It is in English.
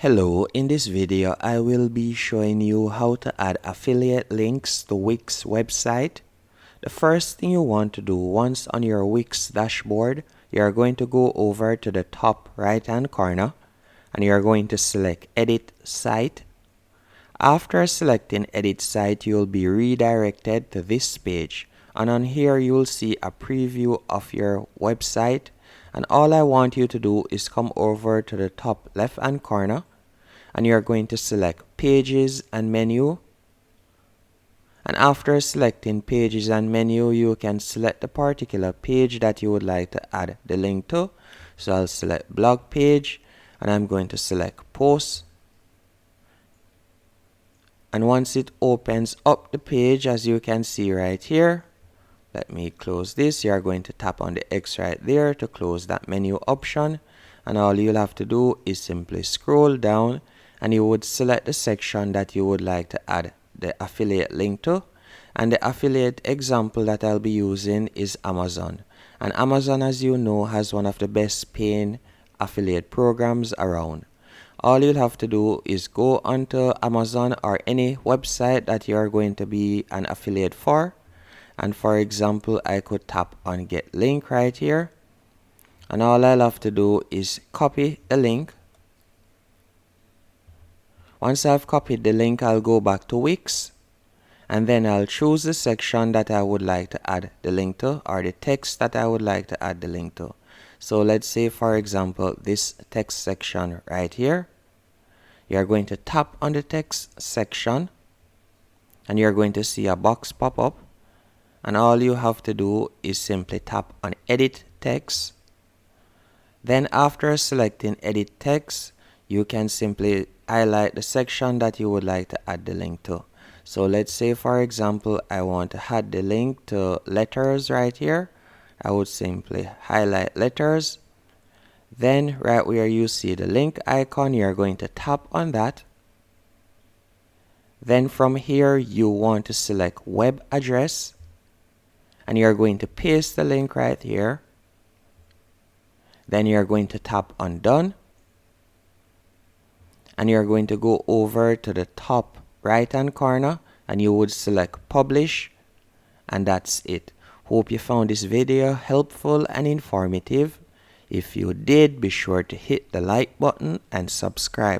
Hello, in this video I will be showing you how to add affiliate links to Wix website. The first thing you want to do once on your Wix dashboard, you are going to go over to the top right hand corner and you are going to select edit site. After selecting edit site, you will be redirected to this page, and on here you will see a preview of your website, and all I want you to do is come over to the top left hand corner and you are going to select pages and menu, and after selecting pages and menu you can select the particular page that you would like to add the link to. So I'll select blog page and I'm going to select post, and once it opens up the page, as you can see right here, let me close this. You are going to tap on the X right there to close that menu option, and all you'll have to do is simply scroll down and you would select the section that you would like to add the affiliate link to. And the affiliate example that I'll be using is Amazon, and Amazon, as you know, has one of the best paying affiliate programs around. All you'll have to do is go onto Amazon or any website that you are going to be an affiliate for, and for example I could tap on get link right here, and all I'll have to do is copy the link. Once I've copied the link, I'll go back to Wix and then I'll choose the section that I would like to add the link to, or the text that I would like to add the link to. So let's say, for example, this text section right here. You're going to tap on the text section and you're going to see a box pop up, and all you have to do is simply tap on edit text. Then after selecting edit text, you can simply highlight the section that you would like to add the link to. So let's say, for example, I want to add the link to letters right here. I would simply highlight letters. Then right where you see the link icon, you're going to tap on that. Then from here you want to select web address and you're going to paste the link right here. Then you're going to tap on done and you're going to go over to the top right hand corner and you would select publish, and that's it. Hope you found this video helpful and informative. If you did, be sure to hit the like button and subscribe.